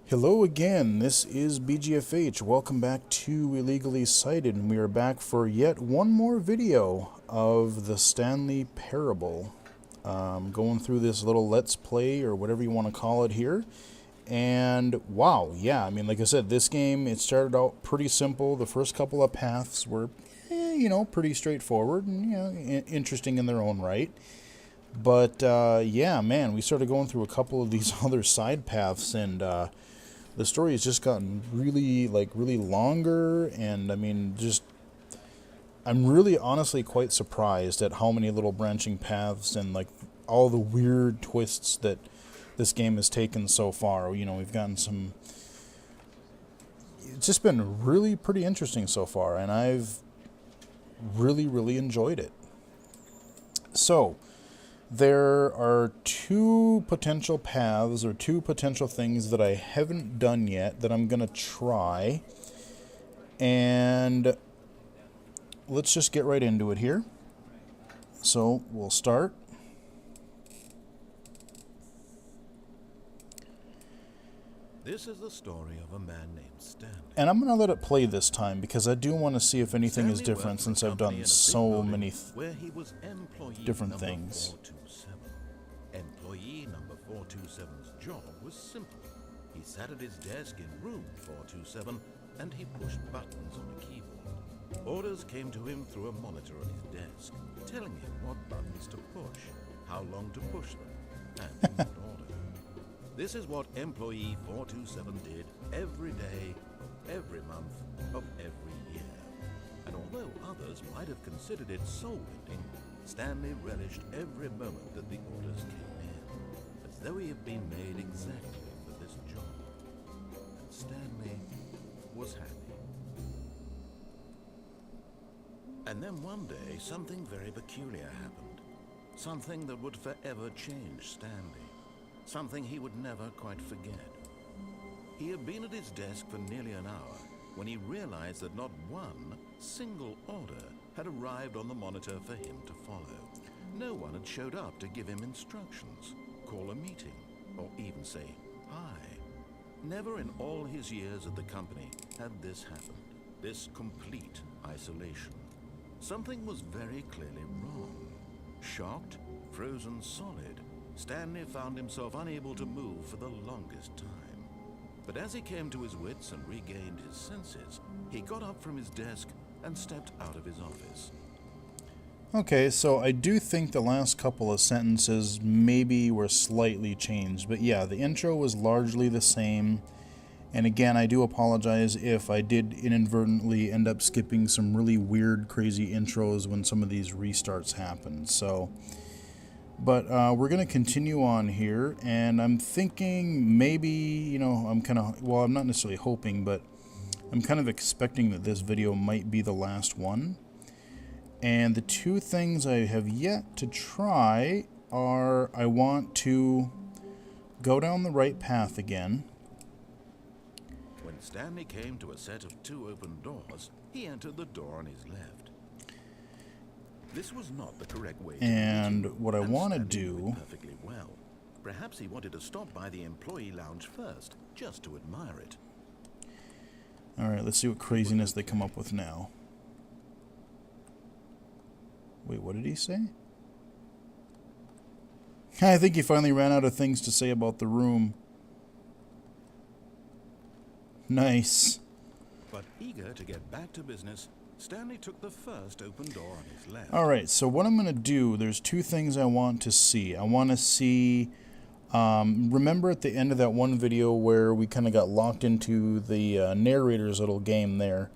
Hello again, this is BGFH. Welcome back to Illegally Cited, and we are back for yet one more video of the Stanley Parable. Going through this little Let's Play, or whatever you want to call it here. And wow, yeah, I mean, like I said, this game, it started out pretty simple. The first couple of paths were, pretty straightforward and, interesting in their own right. But, yeah, man, we started going through a couple of these other side paths, and, the story has just gotten really longer, and I mean, I'm really honestly quite surprised at how many little branching paths and like all the weird twists that this game has taken so far. We've gotten some. It's just been really pretty interesting so far, and I've really enjoyed it. So, there are two potential paths, or two potential things that I haven't done yet that I'm going to try. And let's just get right into it here. So we'll start. This is the story of a man named Stanley. And I'm going to let it play this time because I do want to see if anything is different since I've done so many different things. 427. Employee number 427's job was simple. He sat at his desk in room 427 and he pushed buttons on a keyboard. Orders came to him through a monitor on his desk, telling him what buttons to push, how long to push them, and in what order. This is what employee 427 did every day of every month of every year. And although others might have considered it soul-ending, Stanley relished every moment that the orders came in, as though he had been made exactly for this job. And Stanley was happy. And then one day, something very peculiar happened. Something that would forever change Stanley. Something he would never quite forget. He had been at his desk for nearly an hour when he realized that not one single order had arrived on the monitor for him to follow. No one had showed up to give him instructions, call a meeting, or even say hi. Never in all his years at the company had this happened, this complete isolation. Something was very clearly wrong. Shocked, frozen solid, Stanley found himself unable to move for the longest time. But as he came to his wits and regained his senses, he got up from his desk and stepped out of his office. Okay, so I do think the last couple of sentences maybe were slightly changed, but yeah, the intro was largely the same. And again, I do apologize if I did inadvertently end up skipping some really weird, crazy intros when some of these restarts happened. So, but we're going to continue on here, and I'm thinking maybe, I'm not necessarily hoping, but I'm kind of expecting that this video might be the last one. And the two things I have yet to try are, I want to go down the right path again. When Stanley came to a set of two open doors, he entered the door on his left. This was not the correct way to And what I want to do... perfectly well. Perhaps he wanted to stop by the employee lounge first, just to admire it. Alright, let's see what craziness they come up with now. Wait, what did he say? I think he finally ran out of things to say about the room. Nice. But eager to get back to business, Stanley took the first open door on his left. Alright, so what I'm going to do, there's two things I want to see. I want to see... remember at the end of that one video where we kind of got locked into the narrator's little game there,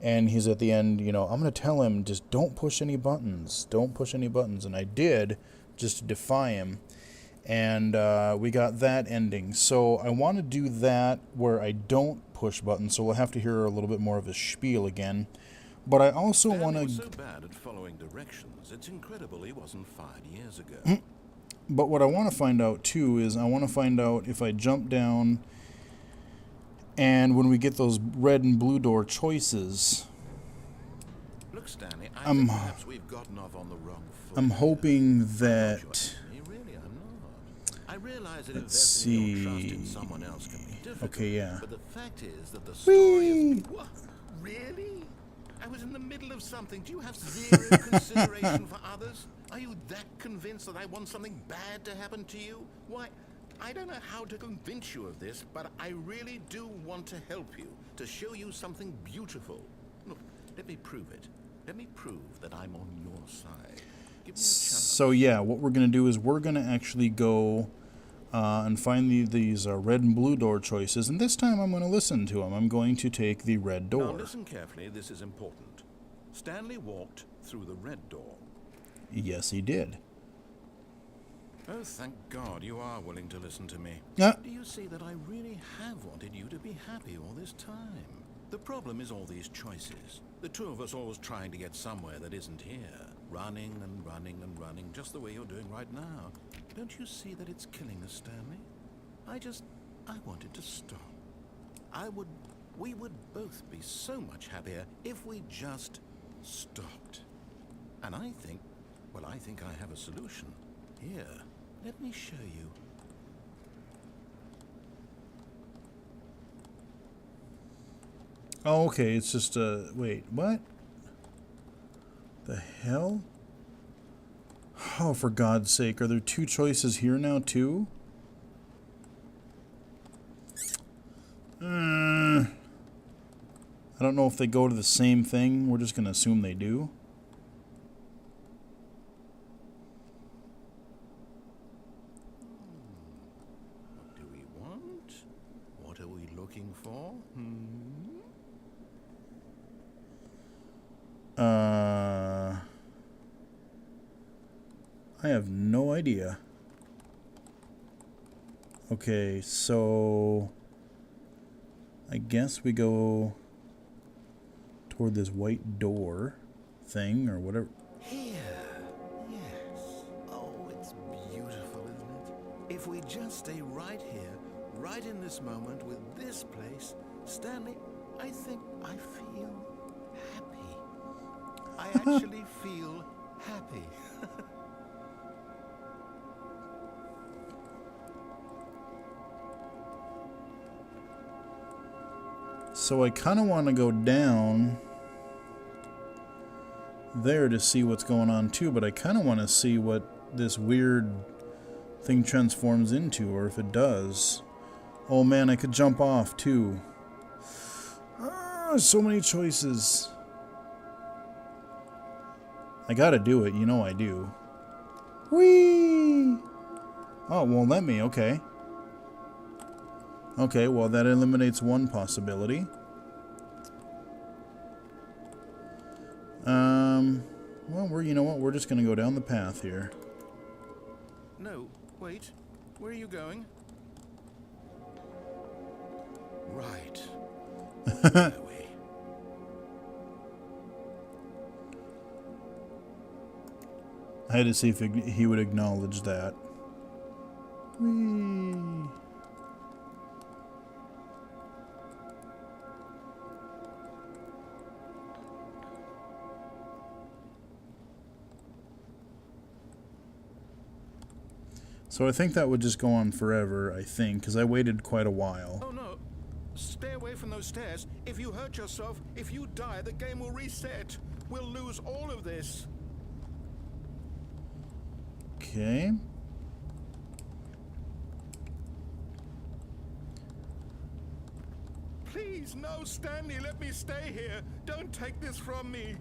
and he's at the end, I'm going to tell him, just don't push any buttons. Don't push any buttons. And I did, just to defy him. And we got that ending. So I want to do that where I don't push buttons, so we'll have to hear a little bit more of his spiel again. But I also want to... was so bad at following directions, it's incredible he wasn't fired years ago. But what I want to find out, too, is I want to find out if I jump down and when we get those red and blue door choices... Look, Stanley, I think perhaps we've gotten off on the wrong foot. I'm hoping that... Really, I'm not. realize that Let's investing your trust see. in someone else can be difficult. Okay, yeah. But the fact is that the story Whee! of... What? Really? I was in the middle of something. Do you have zero consideration for others? Are you that convinced that I want something bad to happen to you? Why, I don't know how to convince you of this, but I really do want to help you, to show you something beautiful. Look, let me prove it. Let me prove that I'm on your side. Give me a chance. So yeah, what we're going to do is we're going to actually go and find these red and blue door choices, and this time I'm going to listen to them. I'm going to take the red door. Now listen carefully, this is important. Stanley walked through the red door. Yes, he did. Oh, thank God you are willing to listen to me. Ah. Do you see that I really have wanted you to be happy all this time? The problem is all these choices. The two of us always trying to get somewhere that isn't here. Running and running and running, just the way you're doing right now. Don't you see that it's killing us, Stanley? I wanted to stop. We would both be so much happier if we just stopped. And I think I have a solution. Here, let me show you. Oh, okay, it's just wait, what? The hell? Oh, for God's sake, are there two choices here now, too? I don't know if they go to the same thing. We're just going to assume they do. What do we want? What are we looking for? I have no idea. Okay, so I guess we go toward this white door thing or whatever. Here. Yes. Oh, it's beautiful, isn't it? If we just stay right here, right in this moment with this place, Stanley, I think I feel happy. I actually feel happy. So I kind of want to go down there to see what's going on too, but I kind of want to see what this weird thing transforms into, or if it does. Oh man, I could jump off too. So many choices. I gotta do it, you know I do. Whee! Oh, won't let me, okay. Okay, well that eliminates one possibility. Well, you know what? We're just gonna go down the path here. No, wait. Where are you going? Right. Where are we? I had to see if he would acknowledge that. Whee! So I think that would just go on forever, I think, because I waited quite a while. Oh no. Stay away from those stairs. If you hurt yourself, if you die, the game will reset. We'll lose all of this. Okay. Please, no, Stanley, let me stay here. Don't take this from me.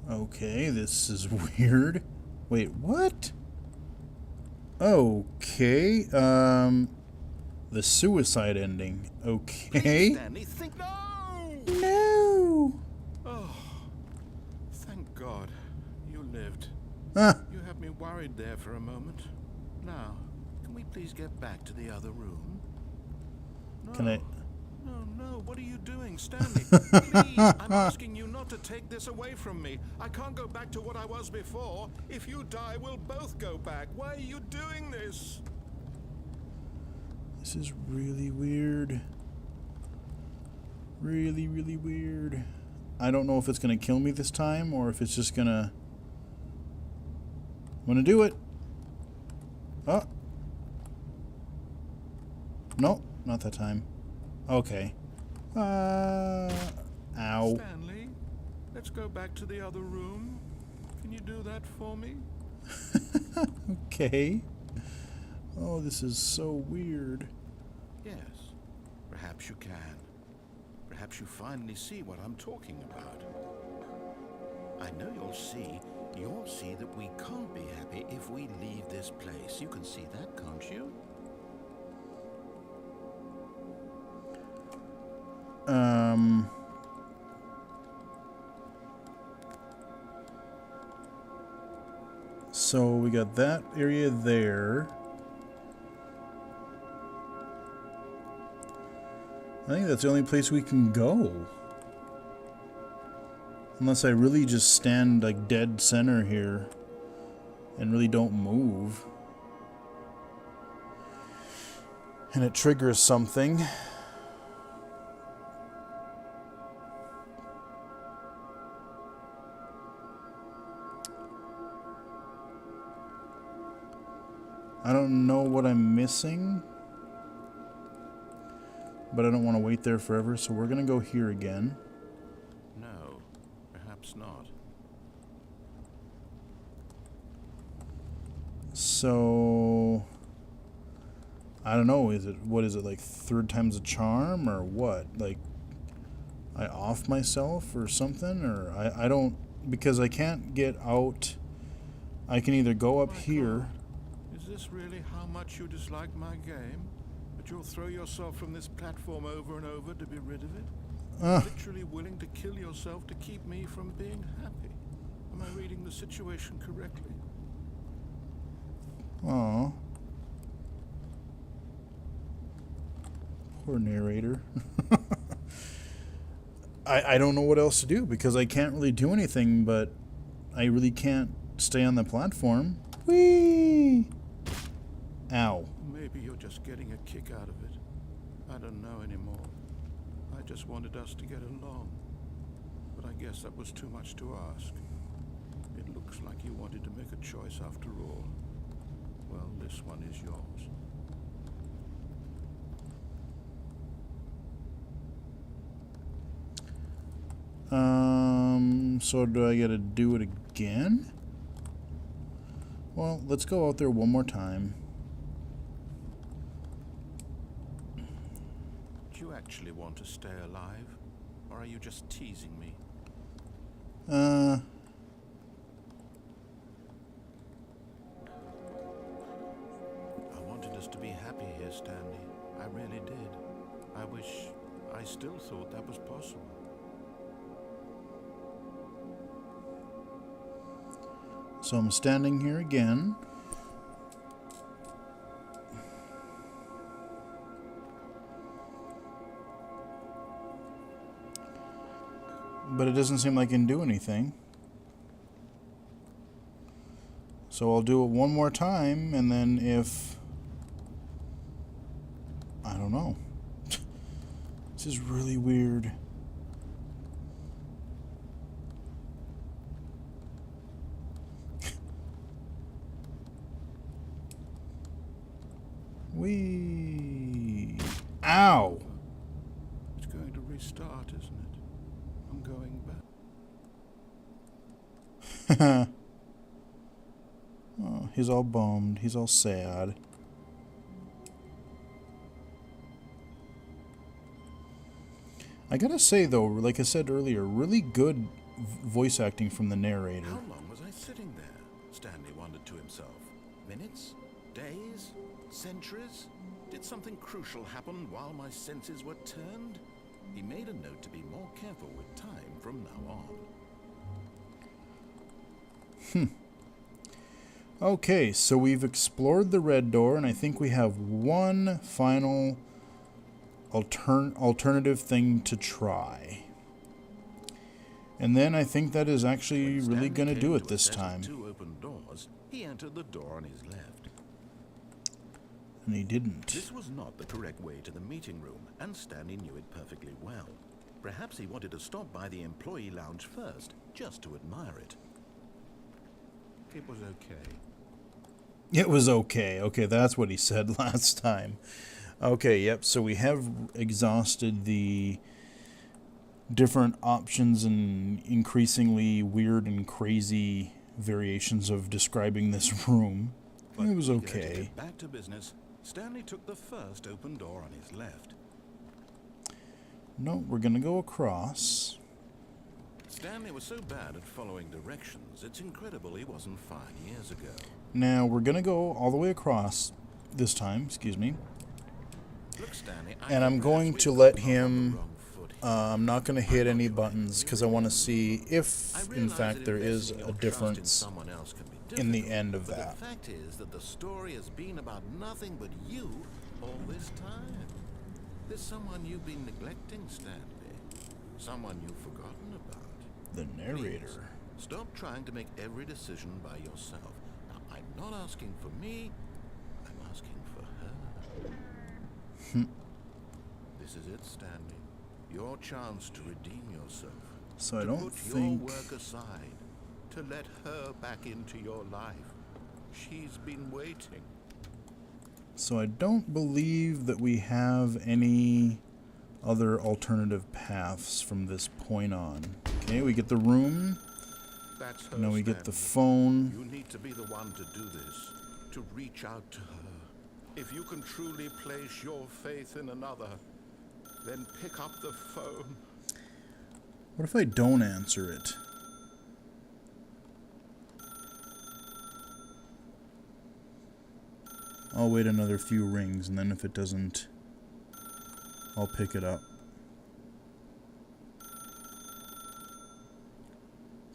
Okay, this is weird. Wait, what? Okay, the suicide ending. Okay. Please, Stanley, think no! No! Oh, thank God. You lived. Ah, You had me worried there for a moment. Now, can we please get back to the other room? No. Can I... No, what are you doing, Stanley? Please, I'm asking you not to take this away from me. I can't go back to what I was before. If you die, we'll both go back. Why are you doing this? This is really weird. Really, really weird. I don't know if it's gonna kill me this time, or if it's just gonna... I'm gonna do it! Oh! No, not that time. Okay. Ow. Stanley, let's go back to the other room. Can you do that for me? Okay. Oh, this is so weird. Yes, perhaps you can. Perhaps you finally see what I'm talking about. I know you'll see that we can't be happy if we leave this place. You can see that, can't you? So we got that area there. I think that's the only place we can go. Unless I really just stand like dead center here and really don't move. And it triggers something. I don't know what I'm missing, but I don't want to wait there forever, so we're going to go here again. No, perhaps not. So I don't know, what is it, like third time's a charm or what? Like I off myself or something, or I don't, because I can't get out. I can either go up here. Is this really how much you dislike my game? That you'll throw yourself from this platform over and over to be rid of it? Literally willing to kill yourself to keep me from being happy. Am I reading the situation correctly? Oh, poor narrator. I don't know what else to do because I can't really do anything, but I really can't stay on the platform. Whee! Ow. Maybe you're just getting a kick out of it. I don't know anymore. I just wanted us to get along. But I guess that was too much to ask. It looks like you wanted to make a choice after all. Well, this one is yours. So do I gotta do it again? Well, let's go out there one more time. Do you actually want to stay alive? Or are you just teasing me? I wanted us to be happy here, Stanley. I really did. I wish I still thought that was possible. So I'm standing here again. But it doesn't seem like I can do anything. So I'll do it one more time, and then if... I don't know. This is really weird. Whee! Ow! It's going to restart, isn't it? I'm going back. Oh, he's all bummed. He's all sad. I gotta say, though, like I said earlier, really good voice acting from the narrator. How long was I sitting there? Stanley wondered to himself. Minutes? Days? Centuries? Did something crucial happen while my senses were turned? He made a note to be more careful with time from now on. Okay, so we've explored the red door, and I think we have one final alternative thing to try. And then I think that is actually really going to do it this time. Two open doors. He entered the door on his left. And he didn't. This was not the correct way to the meeting room, and Stanley knew it perfectly well. Perhaps he wanted to stop by the employee lounge first, just to admire it. It was okay. It was okay. Okay, that's what he said last time. Okay, yep, so we have exhausted the different options and increasingly weird and crazy variations of describing this room. But It was eager to okay. get back to business, Stanley took the first open door on his left. No, we're gonna go across. Stanley was so bad at following directions, it's incredible he wasn't 5 years ago. Now we're gonna go all the way across this time, excuse me. Look, Stanley, And I'm going to let him, I'm not going to hit any buttons because I want to see if, in fact, there is a difference in the end of that. The fact is that the story has been about nothing but you all this time. There's someone you've been neglecting, Stanley. Someone you've forgotten about. The narrator. Please, stop trying to make every decision by yourself. Now, I'm not asking for me. I'm asking for her. This is it, Stanley. Your chance to redeem yourself. So I to don't put think... your work aside. To let her back into your life. She's been waiting. So I don't believe that we have any other alternative paths from this point on. Okay, we get the room. That's her, Now we get the Stanley. phone. You need to be the one to do this. To reach out to her. If you can truly place your faith in another, then pick up the phone. What if I don't answer it? I'll wait another few rings, and then if it doesn't, I'll pick it up.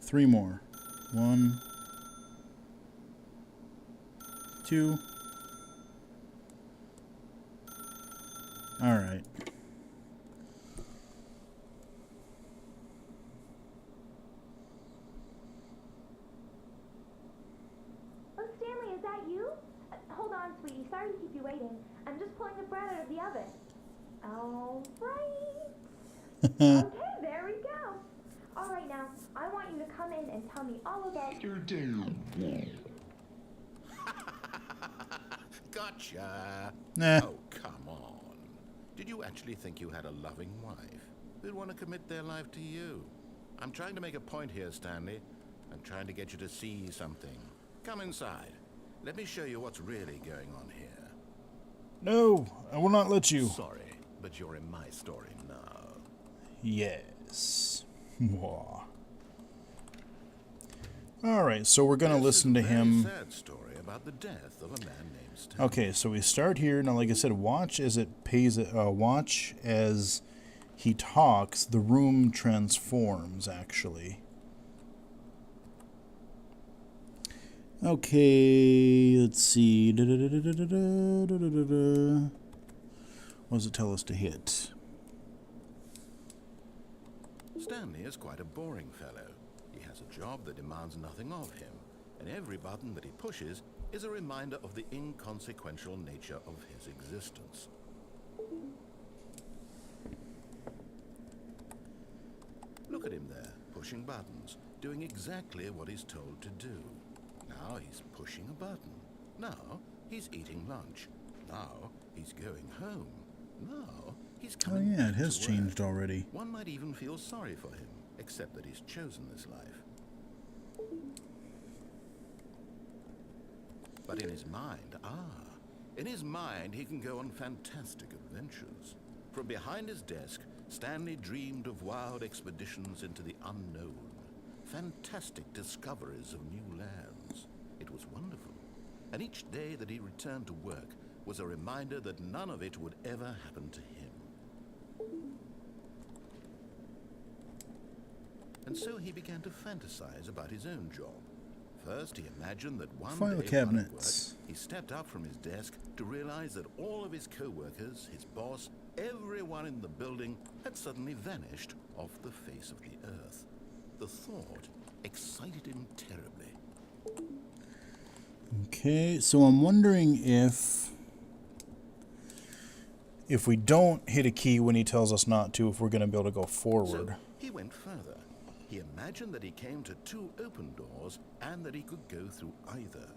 3 more. 1, 2. All right. Oh, Stanley, is that you? Hold on, sweetie. Sorry to keep you waiting. I'm just pulling the bread out of the oven. All right. Okay, there we go. All right, now, I want you to come in and tell me all about your day. Gotcha. Nah. Oh, come on. Did you actually think you had a loving wife who'd want to commit their life to you? I'm trying to make a point here, Stanley. I'm trying to get you to see something. Come inside. Let me show you what's really going on here. No, I will not let you. Sorry, but you're in my story now. Yes. Mwah. All right, so we're gonna listen to him. Sad story about the death of a man named Stanley. Okay, so we start here. Now, like I said, watch as it pays. Watch as he talks. The room transforms, actually. Okay, let's see. What does it tell us to hit? Stanley is quite a boring fellow. He has a job that demands nothing of him, and every button that he pushes is a reminder of the inconsequential nature of his existence. Look at him there, pushing buttons, doing exactly what he's told to do. Now he's pushing a button. Now he's eating lunch. Now he's going home. Now he's coming Oh yeah, it back has to work. changed already. One might even feel sorry for him, except that he's chosen this life. But in his mind, he can go on fantastic adventures. From behind his desk, Stanley dreamed of wild expeditions into the unknown, fantastic discoveries of new lands. It was wonderful. And each day that he returned to work was a reminder that none of it would ever happen to him. And so he began to fantasize about his own job. First, he imagined that one File day cabinets. while at work, he stepped up from his desk to realize that all of his co-workers, his boss, everyone in the building had suddenly vanished off the face of the earth. The thought excited him terribly. Okay, so I'm wondering if we don't hit a key when he tells us not to, if we're going to be able to go forward. So he went further. He imagined that he came to 2 open doors and that he could go through either.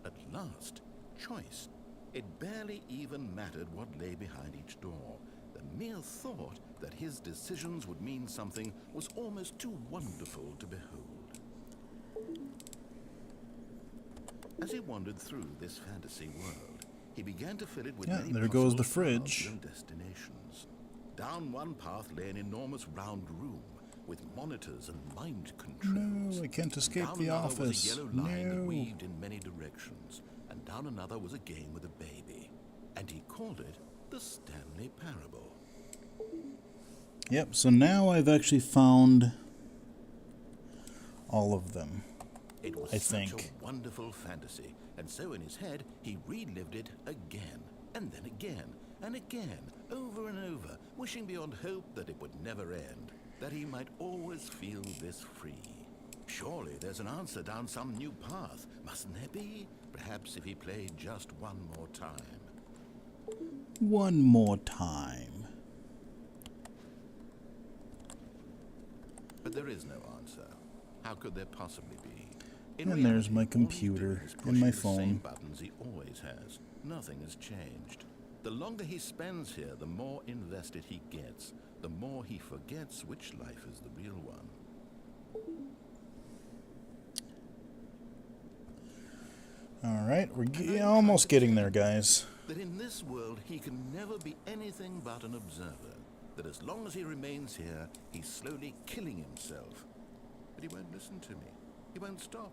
At last, choice. It barely even mattered what lay behind each door. The mere thought that his decisions would mean something was almost too wonderful to behold. As he wandered through this fantasy world, he began to fill it with many there goes the possible paths fridge. and destinations. Down one path lay an enormous round room with monitors and mind controls. No, I can't escape Down the another office. was a yellow line that No. weaved in many directions, and down another was a game with a baby, and he called it the Stanley Parable. Yep, so now I've actually found all of them. It was I such think. a wonderful fantasy, and so in his head he relived it again, and then again, and again, over and over, wishing beyond hope that it would never end, that he might always feel this free. Surely there's an answer down some new path, mustn't there be? Perhaps if he played just one more time. One more time. But there is no answer. How could there possibly be? And there's my all he's computer doing is and pushing my the same phone. buttons he always has. Nothing has changed. The longer he spends here, the more invested he gets. The more he forgets which life is the real one. Alright, we're almost getting there, guys. That in this world he can never be anything but an observer. That as long as he remains here, he's slowly killing himself. But he won't listen to me. He won't stop.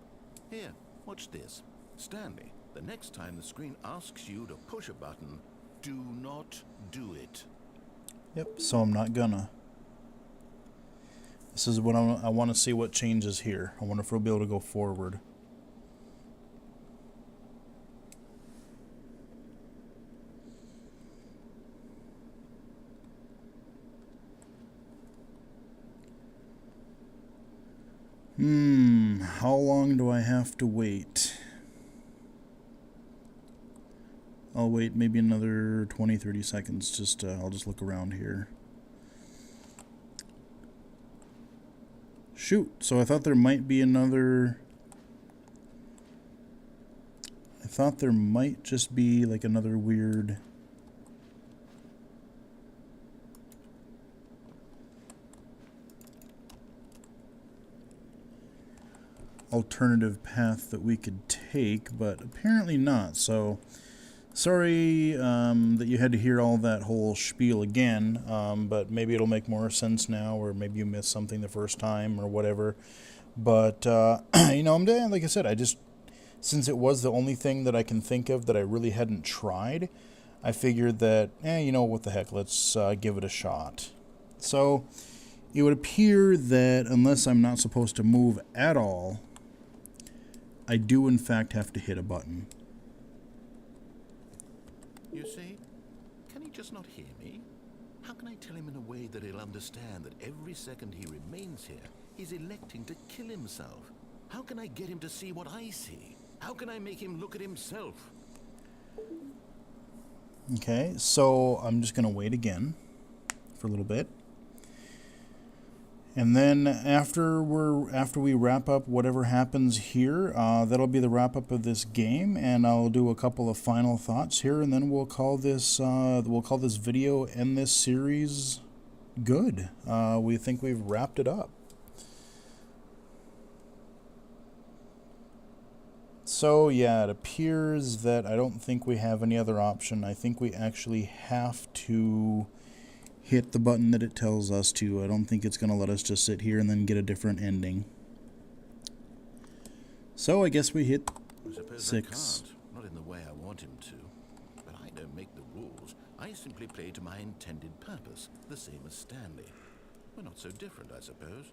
Here, watch this. Stanley, the next time the screen asks you to push a button, do not do it. Yep, so I'm not gonna. This is what I want to see what changes here. I wonder if we'll be able to go forward. How long do I have to wait? I'll wait maybe another 20-30 seconds. I'll just look around here. Shoot, so I thought there might be another... I thought there might just be like another weird... alternative path that we could take, but apparently not. So sorry that you had to hear all that whole spiel again, but maybe it'll make more sense now, or maybe you missed something the first time or whatever. But you know, like I said, since it was the only thing that I can think of that I really hadn't tried, I figured that you know what the heck, let's give it a shot. So it would appear that unless I'm not supposed to move at all, I do in fact have to hit a button. You see? Can he just not hear me? How can I tell him in a way that he'll understand that every second he remains here, he's electing to kill himself? How can I get him to see what I see? How can I make him look at himself? Okay, so I'm just going to wait again for a little bit. And then after we wrap up whatever happens here, that'll be the wrap up of this game, and I'll do a couple of final thoughts here, and then we'll call this video and this series good. We think we've wrapped it up. So yeah, it appears that I don't think we have any other option. I think we actually have to hit the button that it tells us to. I don't think it's going to let us just sit here and then get a different ending. So I guess we hit I suppose 6. I can't. Not in the way I want him to. But I don't make the rules. I simply play to my intended purpose, the same as Stanley. We're not so different, I suppose.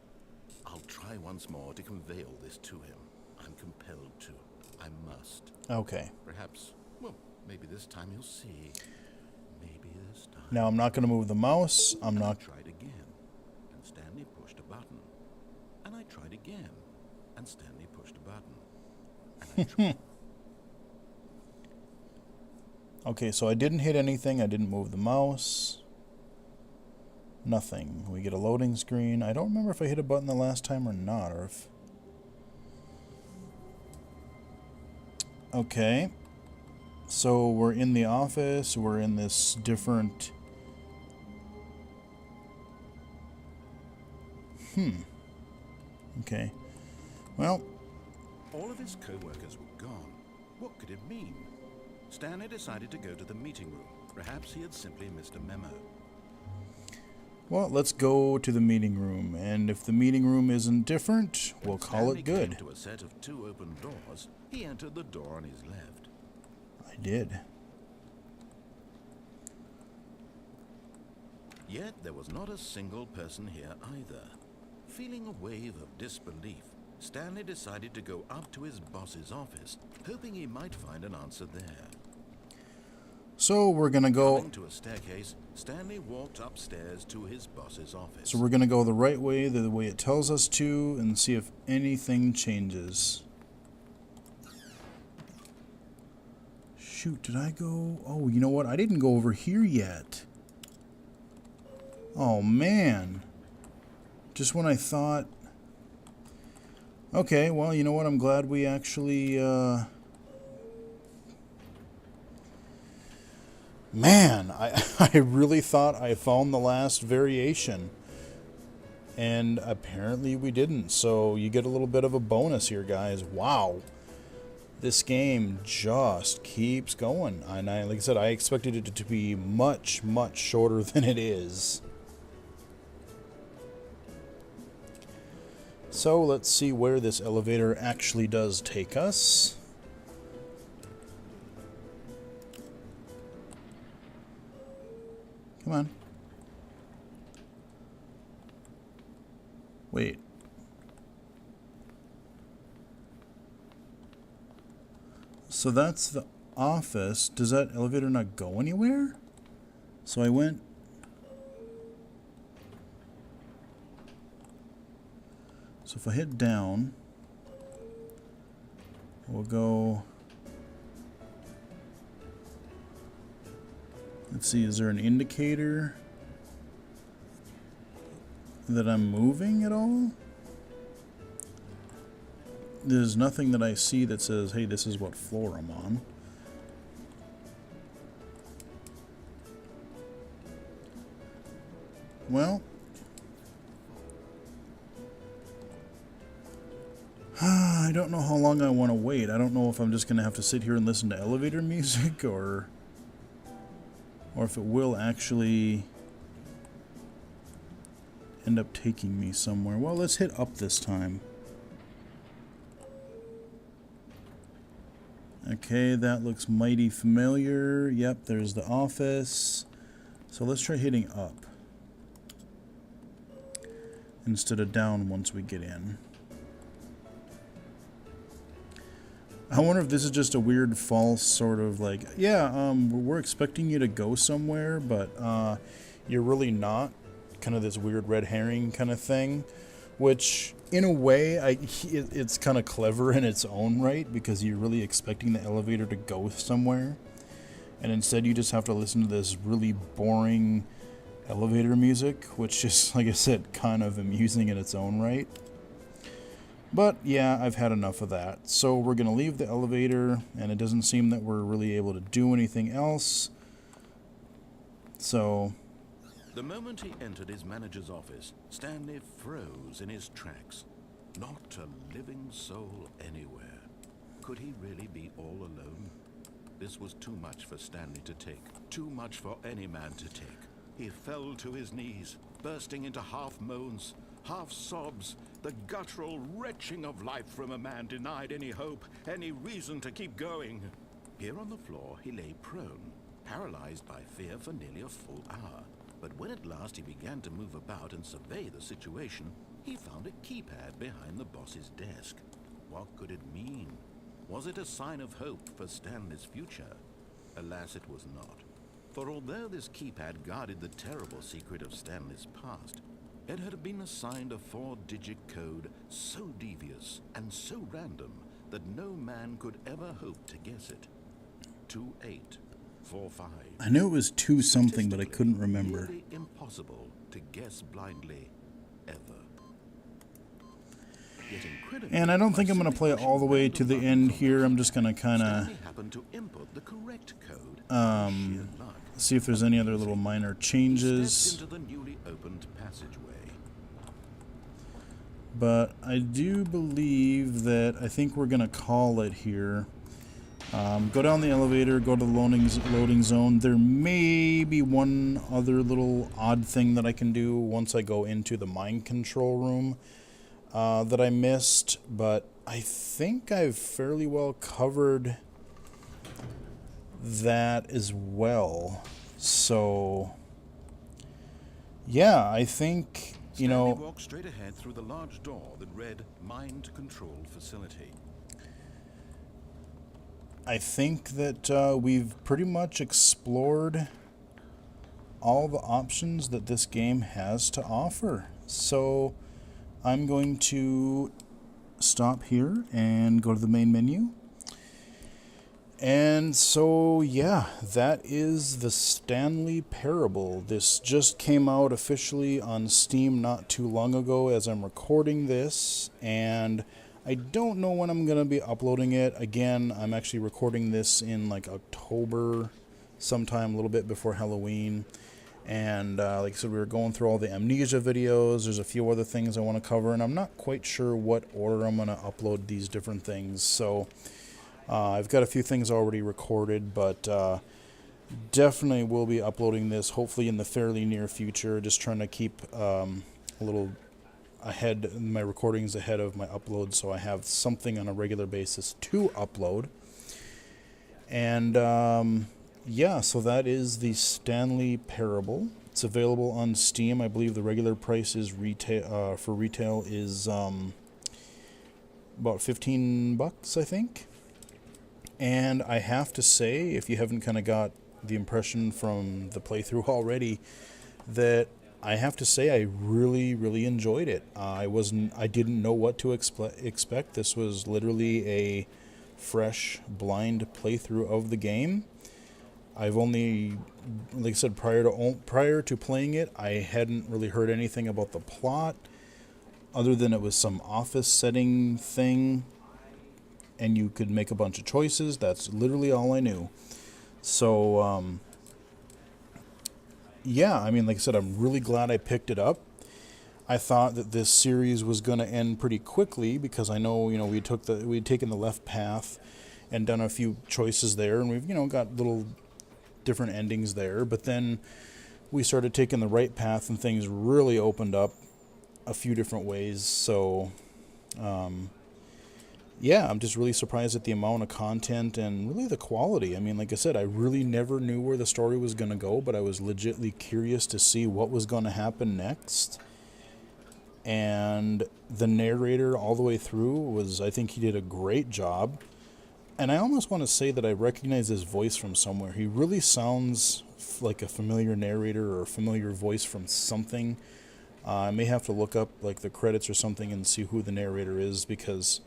I'll try once more to convey all this to him. I'm compelled to. I must. Okay. Perhaps, well, maybe this time he'll see. Maybe this time. Now I'm not going to move the mouse. I'm And not... I tried again, and Stanley pushed a button. And I tried again, and Stanley pushed a button. And I tried. Okay, so I didn't hit anything. I didn't move the mouse. Nothing. We get a loading screen. I don't remember if I hit a button the last time or not, or if... Okay. So we're in the office, we're in this different... Okay. Well... All of his co-workers were gone. What could it mean? Stanley decided to go to the meeting room. Perhaps he had simply missed a memo. Well, let's go to the meeting room, and if the meeting room isn't different, we'll call it good. Came to a set of 2 open doors. He entered the door on his left. I did. Yet there was not a single person here either. Feeling a wave of disbelief, Stanley decided to go up to his boss's office, hoping he might find an answer there. So we're gonna go... Coming to a staircase, Stanley walked upstairs to his boss's office. So we're gonna go the right way, the way it tells us to, and see if anything changes. Shoot, did I go... Oh, you know what? I didn't go over here yet. Oh, man. Just when I thought... Okay, well, you know what? I'm glad we actually... Man, I really thought I found the last variation. And apparently we didn't. So you get a little bit of a bonus here, guys. Wow. This game just keeps going. And like I said, I expected it to be much, much shorter than it is. So let's see where this elevator actually does take us. Come on. Wait. So that's the office. Does that elevator not go anywhere? So I went... So if I hit down, we'll go... Let's see, is there an indicator that I'm moving at all? There's nothing that I see that says, hey, this is what floor I'm on. Well, I don't know how long I want to wait. I don't know if I'm just going to have to sit here and listen to elevator music or if it will actually end up taking me somewhere. Well, let's hit up this time. Okay, that looks mighty familiar. Yep, there's the office. So let's try hitting up instead of down once we get in. I wonder if this is just a weird false sort of like, yeah, we're expecting you to go somewhere, but you're really not. Kind of this weird red herring kind of thing, which in a way it's kind of clever in its own right, because you're really expecting the elevator to go somewhere, and instead you just have to listen to this really boring elevator music, which is, like I said, kind of amusing in its own right. But yeah, I've had enough of that. So we're going to leave the elevator, and it doesn't seem that we're really able to do anything else. So... The moment he entered his manager's office, Stanley froze in his tracks. Not a living soul anywhere. Could he really be all alone? This was too much for Stanley to take. Too much for any man to take. He fell to his knees, bursting into half moans, half sobs, the guttural retching of life from a man denied any hope, any reason to keep going. Here on the floor, he lay prone, paralyzed by fear for nearly a full hour. But when at last he began to move about and survey the situation, he found a keypad behind the boss's desk. What could it mean? Was it a sign of hope for Stanley's future? Alas, it was not. For although this keypad guarded the terrible secret of Stanley's past, it had been assigned a 4-digit code so devious and so random that no man could ever hope to guess it. 2845. I knew it was 2 something, but I couldn't remember. Nearly impossible to guess blindly, ever. Yet incredibly, And I don't think by I'm going to play it simply all the way pushing to the random end buttons on here. the I'm just going to kind of Stanley happened to input the correct code by sheer luck. see if there's any other little minor He changes. stepped into the newly opened passageway. But I do believe that I think we're going to call it here. Go down the elevator, go to the loading zone. There may be one other little odd thing that I can do once I go into the mind control room that I missed, but I think I've fairly well covered that as well. So, yeah, I think, you Stanley know, walked straight ahead through the large door that read Mind Control Facility. I think that we've pretty much explored all the options that this game has to offer. So I'm going to stop here and go to the main menu. And so, yeah, that is the Stanley Parable. This just came out officially on Steam not too long ago as I'm recording this, and I don't know when I'm going to be uploading it. Again, I'm actually recording this in like October, sometime a little bit before Halloween. And like I said, we were going through all the Amnesia videos. There's a few other things I want to cover, and I'm not quite sure what order I'm going to upload these different things. So I've got a few things already recorded, but definitely will be uploading this hopefully in the fairly near future. Just trying to keep a little ahead, my recordings ahead of my upload, so I have something on a regular basis to upload. And yeah, so that is the Stanley Parable. It's available on Steam. I believe the regular price is for retail is about $15, I think. And I have to say, if you haven't kind of got the impression from the playthrough already, that I have to say I really, really enjoyed it. I didn't know what to expect. This was literally a fresh, blind playthrough of the game. I've only, like I said, prior to playing it, I hadn't really heard anything about the plot, other than it was some office setting thing, and you could make a bunch of choices. That's literally all I knew. So, yeah, I mean, like I said, I'm really glad I picked it up. I thought that this series was going to end pretty quickly because I know, you know, we'd taken the left path and done a few choices there, and we've, you know, got little different endings there. But then we started taking the right path, and things really opened up a few different ways. So, yeah, I'm just really surprised at the amount of content and really the quality. I mean, like I said, I really never knew where the story was going to go, but I was legitimately curious to see what was going to happen next. And the narrator all the way through was, I think he did a great job. And I almost want to say that I recognize his voice from somewhere. He really sounds like a familiar narrator or a familiar voice from something. I may have to look up like the credits or something and see who the narrator is, because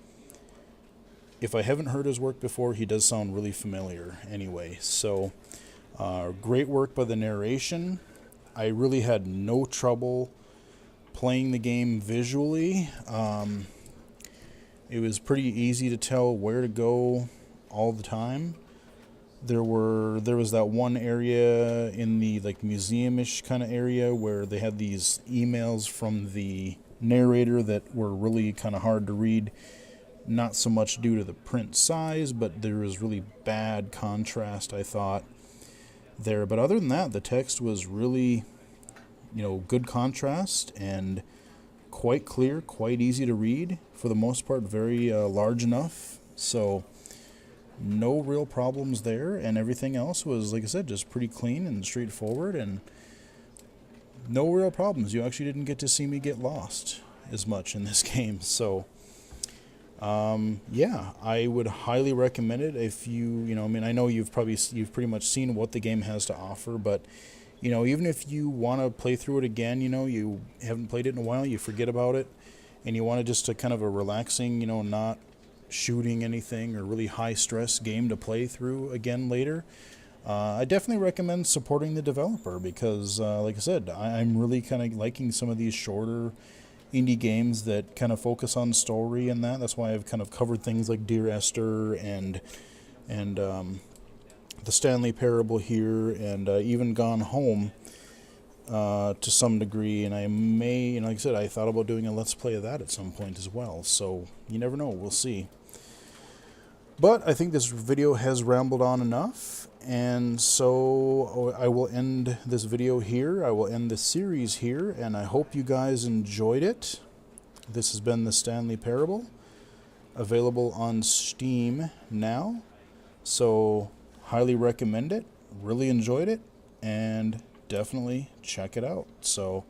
if I haven't heard his work before, he does sound really familiar anyway. So, great work by the narration. I really had no trouble playing the game visually. It was pretty easy to tell where to go all the time. There was that one area in the like museum-ish kind of area where they had these emails from the narrator that were really kind of hard to read. Not so much due to the print size, but there was really bad contrast, I thought, there. But other than that, the text was really, you know, good contrast and quite clear, quite easy to read. For the most part, very large enough. So no real problems there. And everything else was, like I said, just pretty clean and straightforward. And no real problems. You actually didn't get to see me get lost as much in this game. So yeah, I would highly recommend it if you know, I mean, I know you've pretty much seen what the game has to offer, but, you know, even if you want to play through it again, you know, you haven't played it in a while, you forget about it, and you want to just a kind of a relaxing, you know, not shooting anything or really high stress game to play through again later, I definitely recommend supporting the developer because, like I said, I'm really kind of liking some of these shorter, indie games that kind of focus on story and that. That's why I've kind of covered things like Dear Esther and the Stanley Parable here, and even Gone Home to some degree. And I may, like I said, I thought about doing a Let's Play of that at some point as well. So you never know. We'll see. But I think this video has rambled on enough, and so I will end this video here. I will end this series here, and I hope you guys enjoyed it. This has been the Stanley Parable, available on Steam now, so highly recommend it. Really enjoyed it, and definitely check it out. So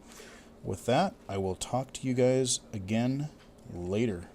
with that, I will talk to you guys again later.